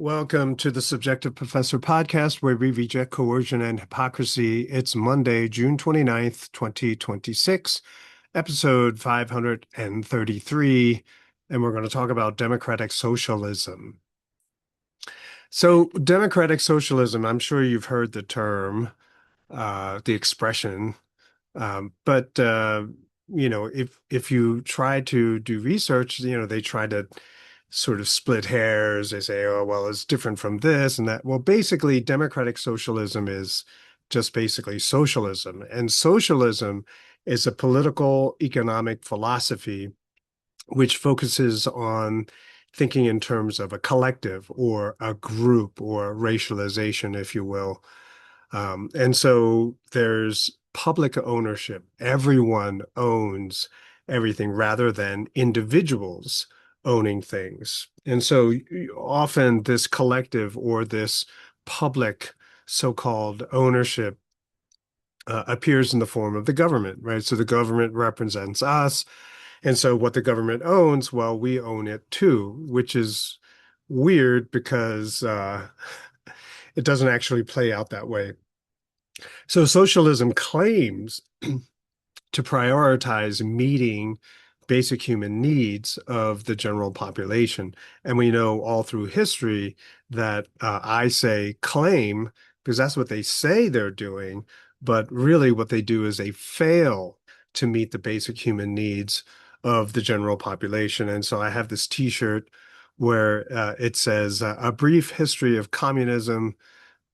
Welcome to the Subjective Professor podcast, where we reject coercion and hypocrisy. It's Monday, June 29th, 2026, episode 533, and we're going to talk about democratic socialism. So, democratic socialism, I'm sure you've heard the term, the expression, but if you try to do research, they try to sort of split hairs. They say, oh, well, it's different from this and that. Well, basically, democratic socialism is just basically socialism. And socialism is a political economic philosophy which focuses on thinking in terms of a collective or a group or racialization, if you will. And so there's public ownership. Everyone owns everything rather than individuals owning things. And so often this collective or this public so-called ownership appears in the form of the government, right? So the government represents us. And so what the government owns, well, we own it too, which is weird because it doesn't actually play out that way. So socialism claims to prioritize meeting basic human needs of the general population. And we know all through history that I say claim because that's what they say they're doing, but really what they do is they fail to meet the basic human needs of the general population. And so I have this T-shirt where it says, a brief history of communism.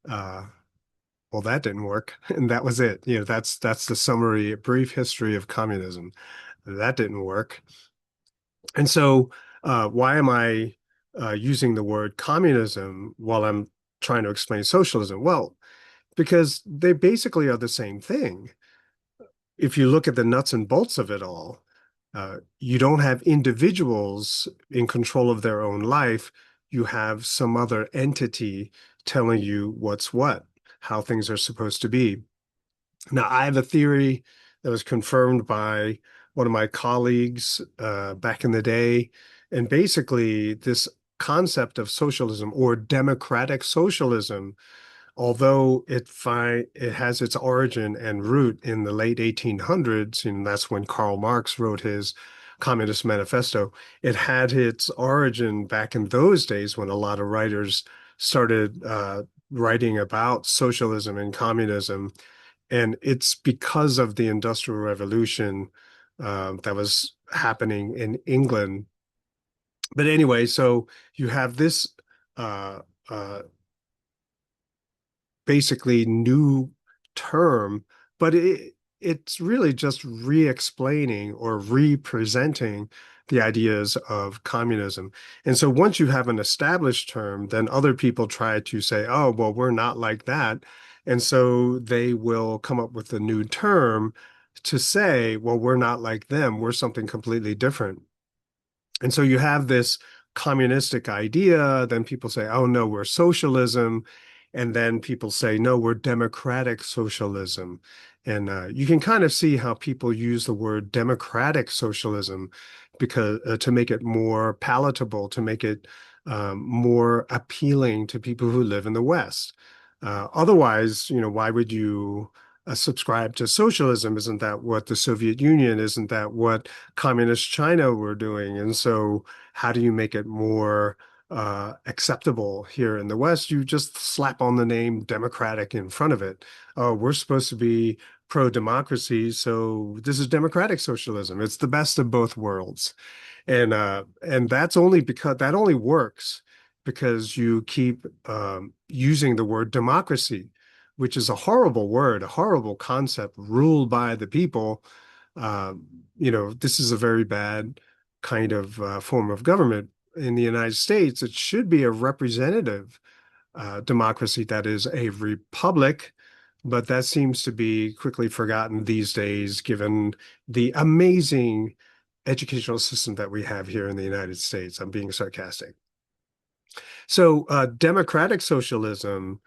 Well, that didn't work, and that was it. That's the summary, a brief history of communism. That didn't work. And so, why am I using the word communism while I'm trying to explain socialism? Well, because they basically are the same thing. If you look at the nuts and bolts of it all, you don't have individuals in control of their own life. You have some other entity telling you what's what, how things are supposed to be. Now, I have a theory that was confirmed by one of my colleagues back in the day. And basically, this concept of socialism or democratic socialism, although it has its origin and root in the late 1800s, and that's when Karl Marx wrote his Communist Manifesto, it had its origin back in those days when a lot of writers started writing about socialism and communism. And it's because of the Industrial Revolution that was happening in England. But anyway, so you have this uh, uh, basically new term, but it's really just re-explaining or representing the ideas of communism. And so once you have an established term, then other people try to say, oh, well, we're not like that. And so they will come up with a new term to say, well, we're not like them. We're something completely different. And so you have this communistic idea, then people say, oh, no, we're socialism. And then people say, no, we're democratic socialism. And you can kind of see how people use the word democratic socialism because to make it more palatable, to make it more appealing to people who live in the West. Otherwise, why would you subscribe to socialism? Isn't that what the Soviet Union? Isn't that what communist China were doing? And so how do you make it more acceptable here in the West? You just slap on the name democratic in front of it. Oh, we're supposed to be pro-democracy, so this is democratic socialism. It's the best of both worlds. And that's only because that only works because you keep using the word democracy, which is a horrible word, a horrible concept, ruled by the people. This is a very bad kind of form of government. In the United States, it should be a representative democracy that is a republic, but that seems to be quickly forgotten these days, given the amazing educational system that we have here in the United States. I'm being sarcastic. So democratic socialism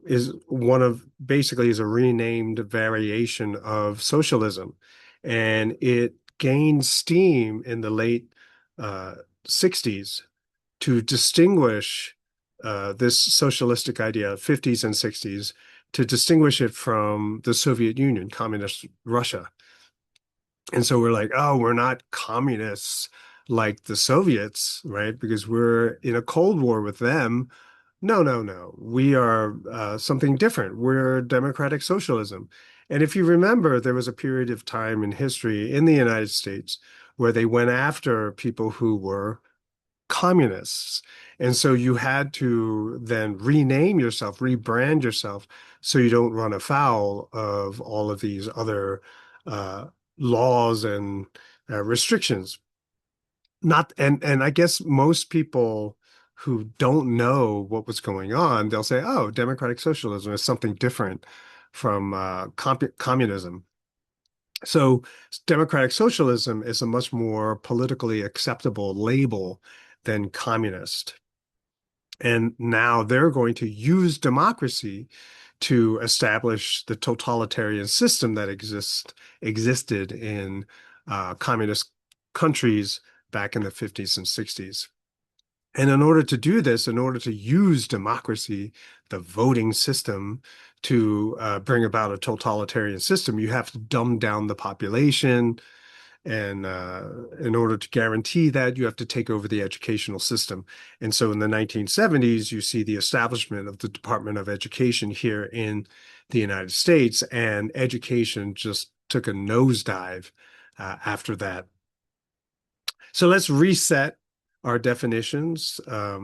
is one of basically is a renamed variation of socialism, and it gained steam in the late 60s to distinguish this socialistic idea, 50s and 60s, to distinguish it from the Soviet Union, communist Russia. And so we're like, oh, we're not communists like the Soviets, right? Because we're in a Cold War with them. No, no, no. We are something different. We're democratic socialism. And if you remember, there was a period of time in history in the United States where they went after people who were communists. And so you had to then rename yourself, rebrand yourself, so you don't run afoul of all of these other uh, laws and restrictions. Not and I guess most people who don't know what was going on, they'll say, "Oh, democratic socialism is something different from communism." So democratic socialism is a much more politically acceptable label than communist. And now they're going to use democracy to establish the totalitarian system that existed in communist countries back in the 50s and 60s. And in order to do this, in order to use democracy, the voting system, to bring about a totalitarian system, you have to dumb down the population. And in order to guarantee that, you have to take over the educational system. And so in the 1970s, you see the establishment of the Department of Education here in the United States, and education just took a nosedive after that. So let's reset our definitions. As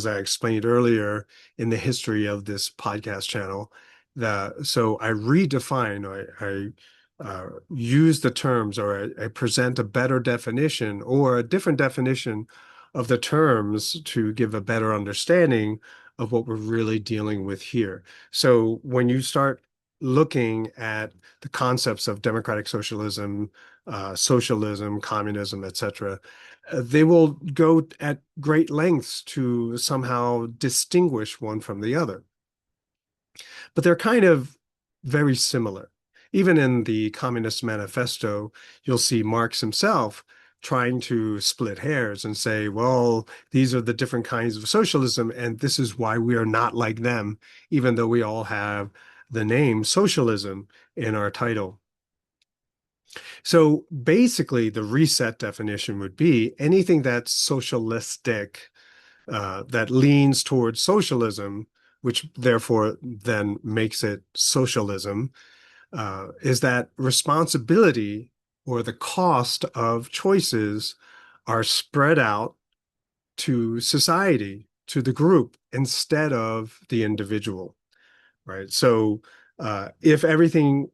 I explained earlier in the history of this podcast channel, so I redefine, I use the terms, or I present a better definition or a different definition of the terms to give a better understanding of what we're really dealing with here. So when you start looking at the concepts of democratic socialism, socialism, communism, etc., they will go at great lengths to somehow distinguish one from the other. But they're kind of very similar. Even in the Communist Manifesto, you'll see Marx himself trying to split hairs and say, well, these are the different kinds of socialism, and this is why we are not like them, even though we all have the name socialism in our title. So basically, the reset definition would be anything that's socialistic, that leans towards socialism, which therefore then makes it socialism, is that responsibility or the cost of choices are spread out to society, to the group, instead of the individual, right? So if everything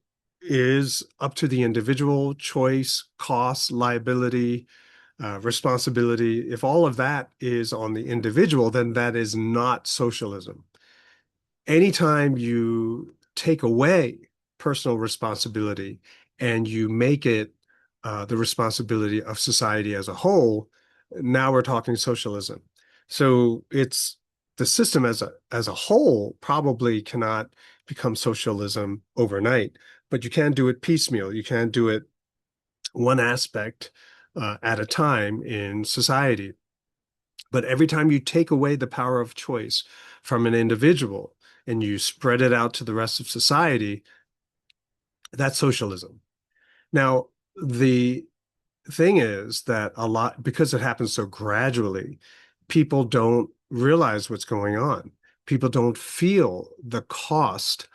is up to the individual, choice, cost, liability, responsibility, if all of that is on the individual, then that is not socialism. Anytime you take away personal responsibility and you make it the responsibility of society as a whole, now we're talking socialism. So it's the system as a whole probably cannot become socialism overnight, but you can do it piecemeal. You can do it one aspect at a time in society. But every time you take away the power of choice from an individual and you spread it out to the rest of society, that's socialism. Now, the thing is that a lot, because it happens so gradually, people don't realize what's going on. People don't feel the cost,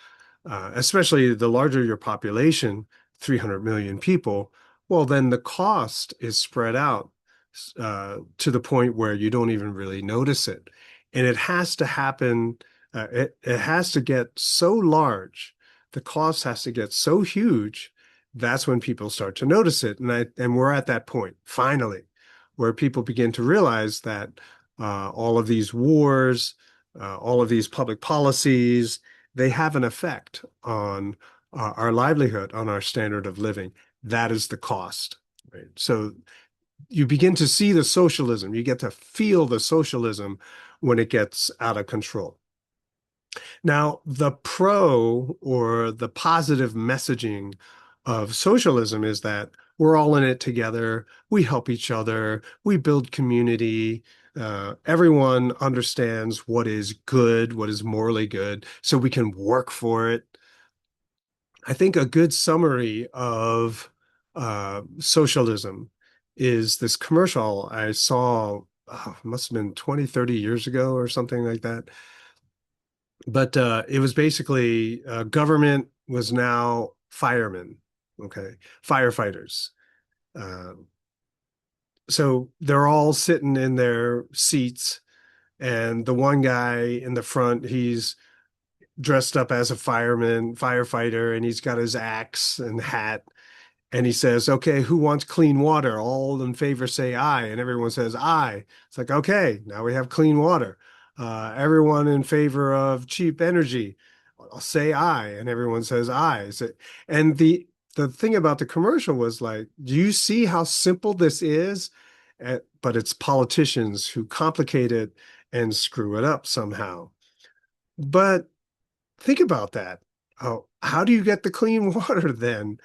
especially the larger your population, 300 million people, well, then the cost is spread out to the point where you don't even really notice it. And it has to happen, it has to get so large, the cost has to get so huge, that's when people start to notice it. And we're at that point, finally, where people begin to realize that all of these wars, all of these public policies, they have an effect on our livelihood, on our standard of living. That is the cost, right? So you begin to see the socialism, you get to feel the socialism when it gets out of control. Now, the pro or the positive messaging of socialism is that, we're all in it together. We help each other. We build community. Everyone understands what is good, what is morally good, so we can work for it. I think a good summary of socialism is this commercial I saw, it must have been 20, 30 years ago or something like that. But it was basically government was now firemen, okay, firefighters. Uh, so they're all sitting in their seats, and the one guy in the front, he's dressed up as a fireman, firefighter, and he's got his axe and hat. And he says, okay, who wants clean water? All in favor say aye. And everyone says aye. It's like, okay, now we have clean water. Everyone in favor of cheap energy, I'll say aye. And everyone says aye. So, and the thing about the commercial was like, do you see how simple this is? But it's politicians who complicate it and screw it up somehow. But think about that. Oh, how do you get the clean water then?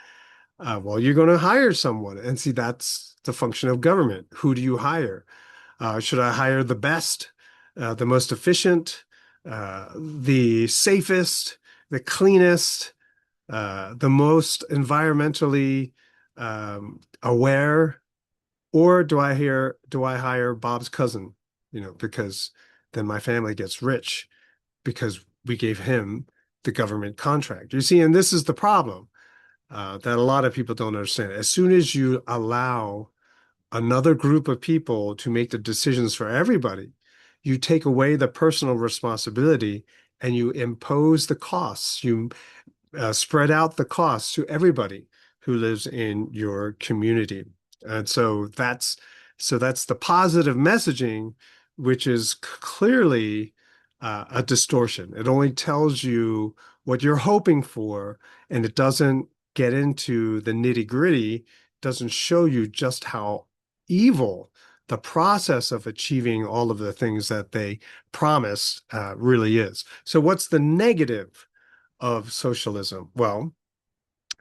Well, you're going to hire someone. And see, that's the function of government. Who do you hire? Should I hire the best, the most efficient, the safest, the cleanest, the most environmentally aware? Or do I hire Bob's cousin? Because then my family gets rich because we gave him the government contract. You see, and this is the problem that a lot of people don't understand. As soon as you allow another group of people to make the decisions for everybody, you take away the personal responsibility and you impose the costs. You spread out the costs to everybody who lives in your community. And so that's the positive messaging, which is clearly a distortion. It only tells you what you're hoping for, and it doesn't get into the nitty-gritty, doesn't show you just how evil the process of achieving all of the things that they promise really is. So what's the negative of socialism? Well,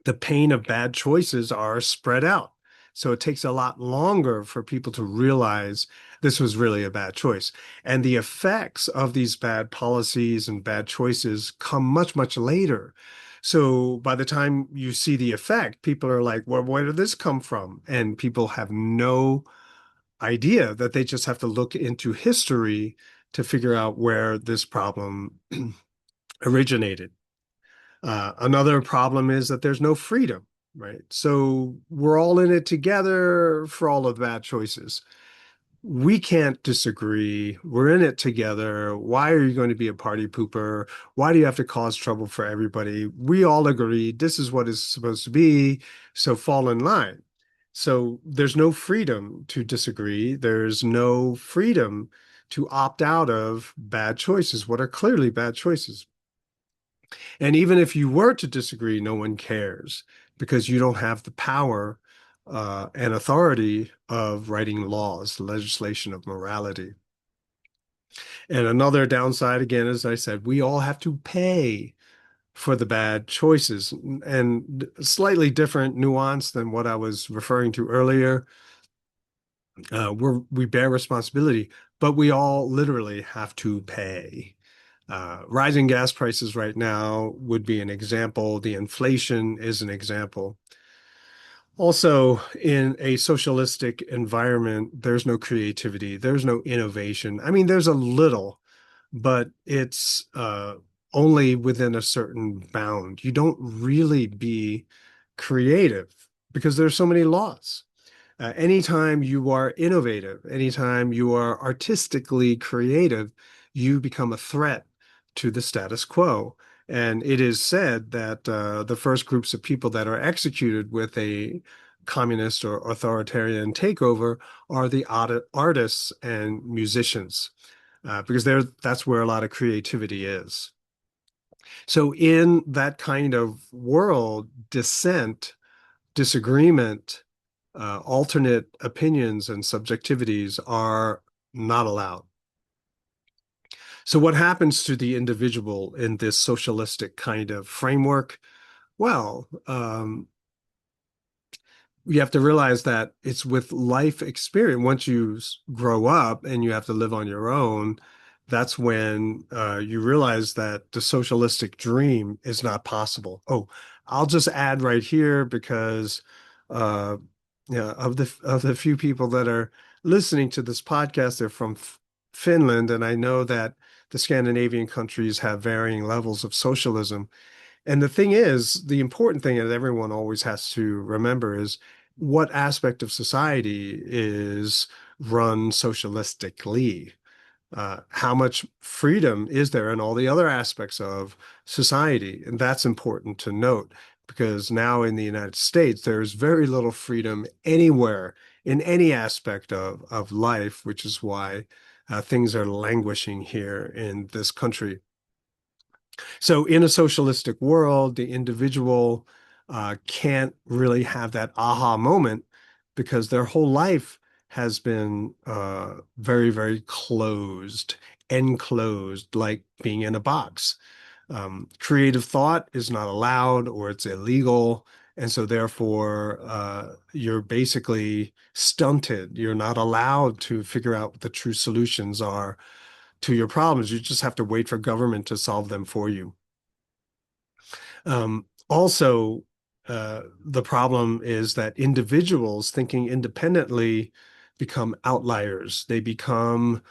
the pain of bad choices are spread out. So it takes a lot longer for people to realize this was really a bad choice. And the effects of these bad policies and bad choices come much, much later. So by the time you see the effect, people are like, well, where did this come from? And people have no idea that they just have to look into history to figure out where this problem originated. Another problem is that there's no freedom, right? So we're all in it together for all of the bad choices. We can't disagree. We're in it together. Why are you going to be a party pooper? Why do you have to cause trouble for everybody? We all agree this is what is supposed to be, so fall in line. So there's no freedom to disagree. There's no freedom to opt out of bad choices, what are clearly bad choices. And even if you were to disagree, no one cares because you don't have the power and authority of writing laws, legislation of morality. And another downside, again, as I said, we all have to pay for the bad choices, and slightly different nuance than what I was referring to earlier. We bear responsibility, but we all literally have to pay. Rising gas prices right now would be an example. The inflation is an example. Also, in a socialistic environment, there's no creativity, there's no innovation. I mean, there's a little, but it's only within a certain bound. You don't really be creative because there's so many laws. Anytime you are innovative, anytime you are artistically creative, you become a threat to the status quo. And it is said that the first groups of people that are executed with a communist or authoritarian takeover are the artists and musicians, because that's where a lot of creativity is. So in that kind of world, dissent, disagreement, alternate opinions and subjectivities are not allowed. So what happens to the individual in this socialistic kind of framework? Well, you have to realize that it's with life experience. Once you grow up and you have to live on your own, that's when you realize that the socialistic dream is not possible. Oh, I'll just add right here because uh, yeah, of the few people that are listening to this podcast, they're from Finland, and I know that the Scandinavian countries have varying levels of socialism. And the thing is, the important thing that everyone always has to remember is what aspect of society is run socialistically. How much freedom is there in all the other aspects of society? And that's important to note because now in the United States, there's very little freedom anywhere in any aspect of life, which is why things are languishing here in this country. So in a socialistic world, the individual can't really have that aha moment because their whole life has been very, very closed, enclosed, like being in a box. Creative thought is not allowed or it's illegal. And so therefore, you're basically stunted. You're not allowed to figure out what the true solutions are to your problems. You just have to wait for government to solve them for you. Also, the problem is that individuals thinking independently become outliers. They become,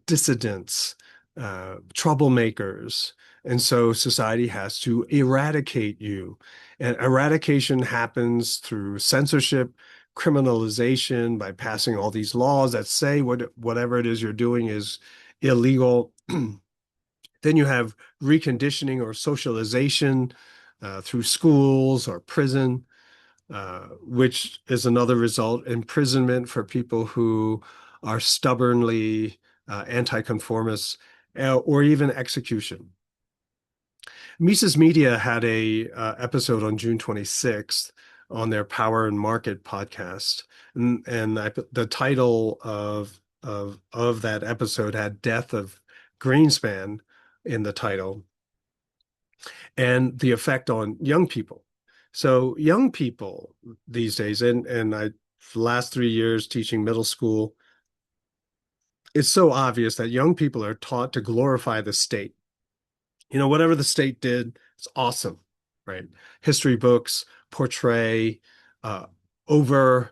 dissidents, troublemakers. And so society has to eradicate you. And eradication happens through censorship, criminalization, by passing all these laws that say whatever it is you're doing is illegal. Then you have reconditioning or socialization through schools or prison, which is another result, imprisonment for people who are stubbornly anti-conformists, or even execution. Mises Media had a episode on June 26th on their Power and Market podcast, and the title of that episode had "Death of Greenspan" in the title, and the effect on young people. So young people these days, and I for the last 3 years teaching middle school, it's so obvious that young people are taught to glorify the state. Whatever the state did, it's awesome, right? History books portray uh, over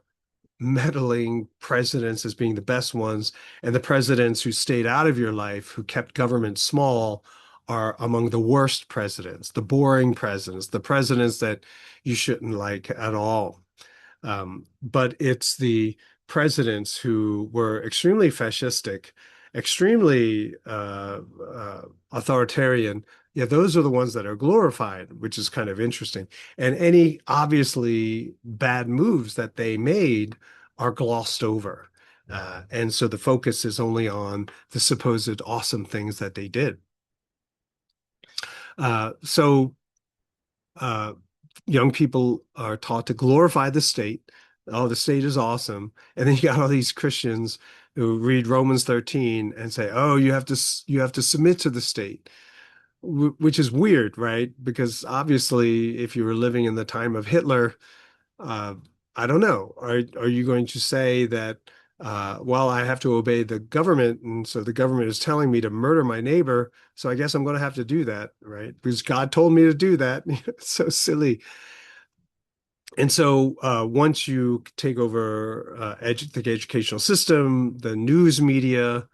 meddling presidents as being the best ones, and the presidents who stayed out of your life, who kept government small, are among the worst presidents, the boring presidents, the presidents that you shouldn't like at all. But it's the presidents who were extremely fascistic, extremely authoritarian. Yeah, those are the ones that are glorified, which is kind of interesting. And any obviously bad moves that they made are glossed over. And so the focus is only on the supposed awesome things that they did. So uh, young people are taught to glorify the state. Oh, the state is awesome. And then you got all these Christians who read Romans 13 and say, "Oh, you have to submit to the state," which is weird, right? Because obviously, if you were living in the time of Hitler, uh, I don't know. Are you going to say that, well, I have to obey the government, and so the government is telling me to murder my neighbor, so I guess I'm going to have to do that, right? Because God told me to do that. It's so silly. And so once you take over the educational system, the news media,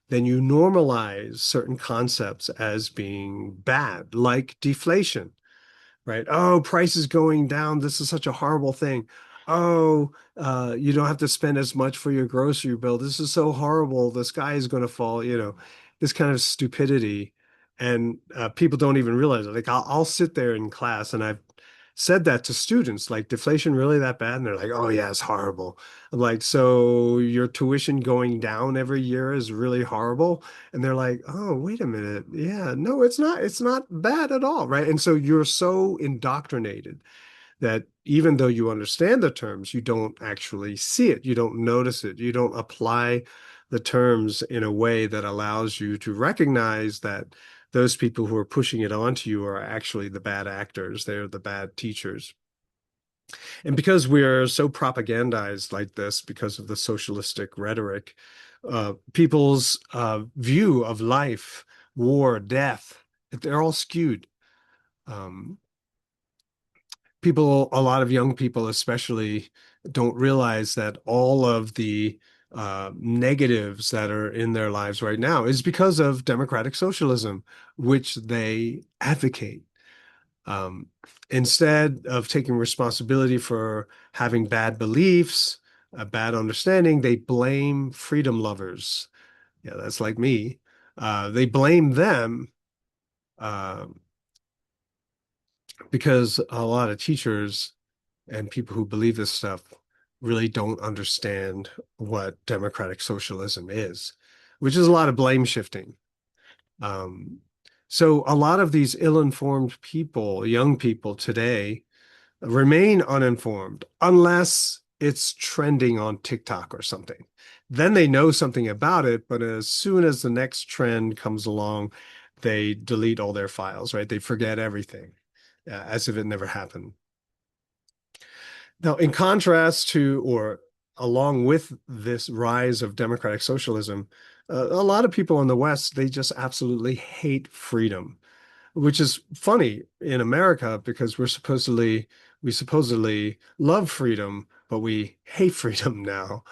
then you normalize certain concepts as being bad, like deflation, right? Oh, price is going down. This is such a horrible thing. Oh, you don't have to spend as much for your grocery bill. This is so horrible. The sky is going to fall, this kind of stupidity. And people don't even realize it. Like I'll sit there in class and I've said that to students, like deflation really that bad? And they're like, oh yeah, it's horrible. I'm like, so your tuition going down every year is really horrible? And they're like, oh, wait a minute. Yeah, no, it's not. It's not bad at all, right? And so you're so indoctrinated that even though you understand the terms, you don't actually see it. You don't notice it. You don't apply the terms in a way that allows you to recognize that those people who are pushing it onto you are actually the bad actors. They're the bad teachers. And because we're so propagandized like this, because of the socialistic rhetoric, people's view of life, war, death, they're all skewed. Um, a lot of young people especially, don't realize that all of the negatives that are in their lives right now is because of democratic socialism, which they advocate. Um, Instead of taking responsibility for having bad beliefs, a bad understanding, they blame freedom lovers. Yeah, that's like me. They blame them uh, because a lot of teachers and people who believe this stuff really don't understand what democratic socialism is, which is a lot of blame shifting. Um, so a lot of these ill-informed people, young people today, remain uninformed unless it's trending on TikTok or something. Then they know something about it, but as soon as the next trend comes along, they delete all their files, right? They forget everything, as if it never happened. Now, in contrast to, or along with this rise of democratic socialism, a lot of people in the West, they just absolutely hate freedom, which is funny in America because we supposedly love freedom, but we hate freedom now.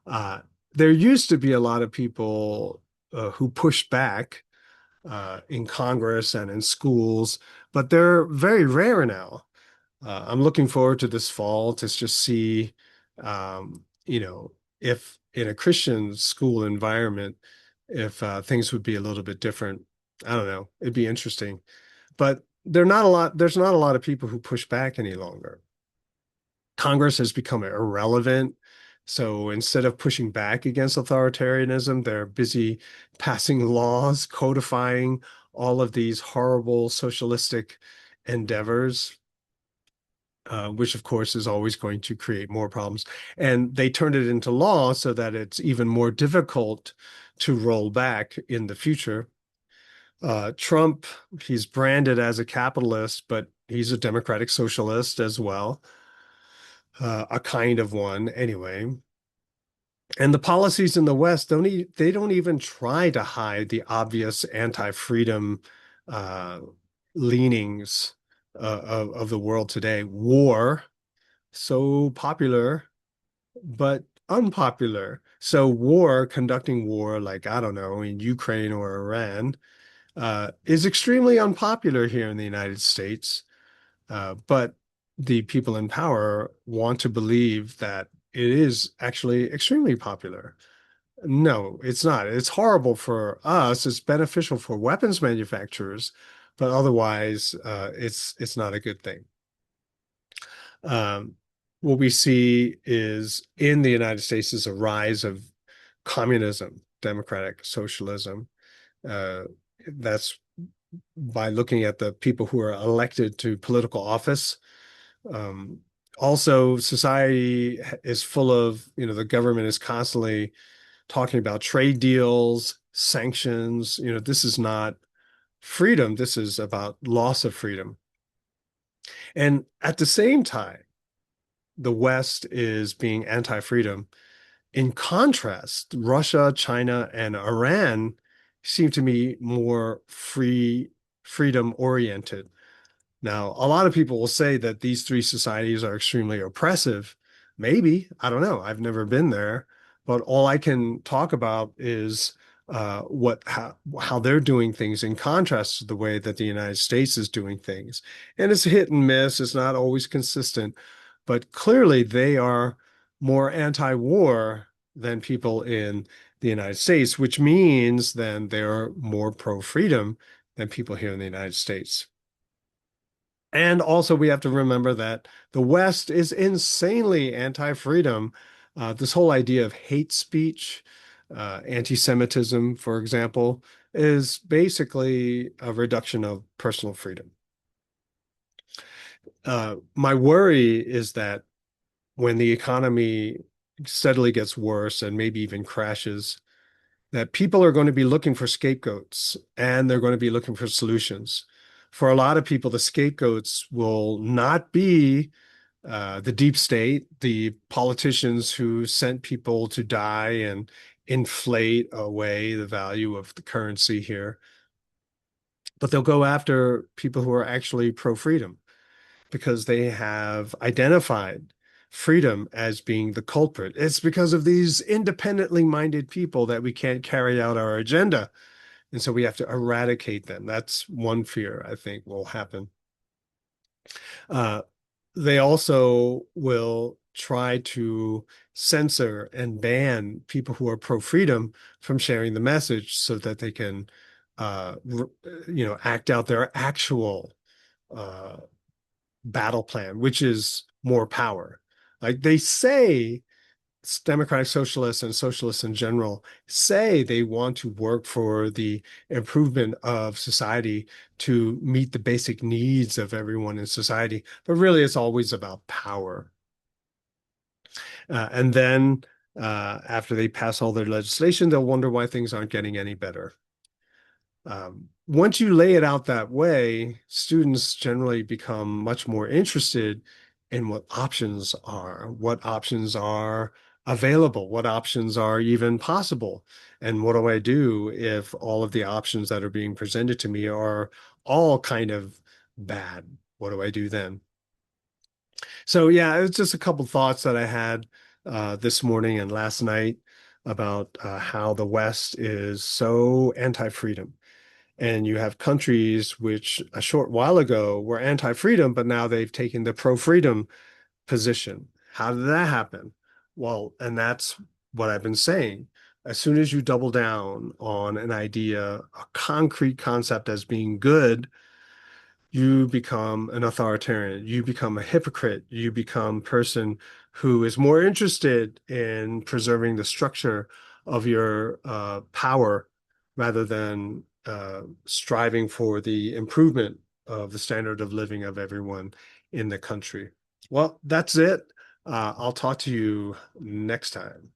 Uh, there used to be a lot of people who pushed back in Congress and in schools, but they're very rare now. I'm looking forward to this fall to just see, you know, if in a Christian school environment, if things would be a little bit different. I don't know. It'd be interesting. But there's not a lot of people who push back any longer. Congress has become irrelevant. So instead of pushing back against authoritarianism, they're busy passing laws, codifying all of these horrible socialistic endeavors, which of course is always going to create more problems. And they turned it into law so that it's even more difficult to roll back in the future. Trump, he's branded as a capitalist, but he's a democratic socialist as well, a kind of one anyway. And the policies in the West they don't even try to hide the obvious anti-freedom uh, leanings of the world today. War, so popular, but unpopular. So war, conducting war, like I don't know, in Ukraine or Iran, is extremely unpopular here in the United States. But the people in power want to believe that it is actually extremely popular. No, it's not. It's horrible for us. It's beneficial for weapons manufacturers, but otherwise, it's not a good thing. Um, what we see is in the United States is a rise of communism, democratic socialism. Uh, that's by looking at the people who are elected to political office. Um, Also, society is full of, the government is constantly talking about trade deals, sanctions. This is not freedom. This is about loss of freedom. And at the same time, the West is being anti-freedom. In contrast, Russia, China, and Iran seem to me more freedom oriented. Now, a lot of people will say that these three societies are extremely oppressive. Maybe, I don't know. I've never been there, but all I can talk about is how they're doing things in contrast to the way that the United States is doing things. And it's hit and miss. It's not always consistent, but clearly they are more anti-war than people in the United States, which means then they're more pro-freedom than people here in the United States. And also, we have to remember that the West is insanely anti-freedom. This whole idea of hate speech, anti-Semitism, for example, is basically a reduction of personal freedom. My worry is that when the economy steadily gets worse and maybe even crashes, that people are going to be looking for scapegoats and they're going to be looking for solutions. For a lot of people, the scapegoats will not be the deep state, the politicians who sent people to die and inflate away the value of the currency here. But they'll go after people who are actually pro-freedom because they have identified freedom as being the culprit. It's because of these independently minded people that we can't carry out our agenda. And so we have to eradicate them. That's one fear I think will happen. Uh, they also will try to censor and ban people who are pro-freedom from sharing the message so that they can, act out their actual uh, battle plan, which is more power. Like they say, democratic socialists and socialists in general say they want to work for the improvement of society to meet the basic needs of everyone in society, but really it's always about power. And then after they pass all their legislation, they'll wonder why things aren't getting any better. Once you lay it out that way, students generally become much more interested in what options are available, what options are even possible, and what do I do if all of the options that are being presented to me are all kind of bad? What do I do then? So yeah, it's just a couple thoughts that I had this morning and last night about how the West is so anti-freedom. And you have countries which a short while ago were anti-freedom, but now they've taken the pro-freedom position. How did that happen? Well, and that's what I've been saying. As soon as you double down on an idea, a concrete concept as being good, you become an authoritarian, you become a hypocrite, you become a person who is more interested in preserving the structure of your power rather than striving for the improvement of the standard of living of everyone in the country. Well, that's it. I'll talk to you next time.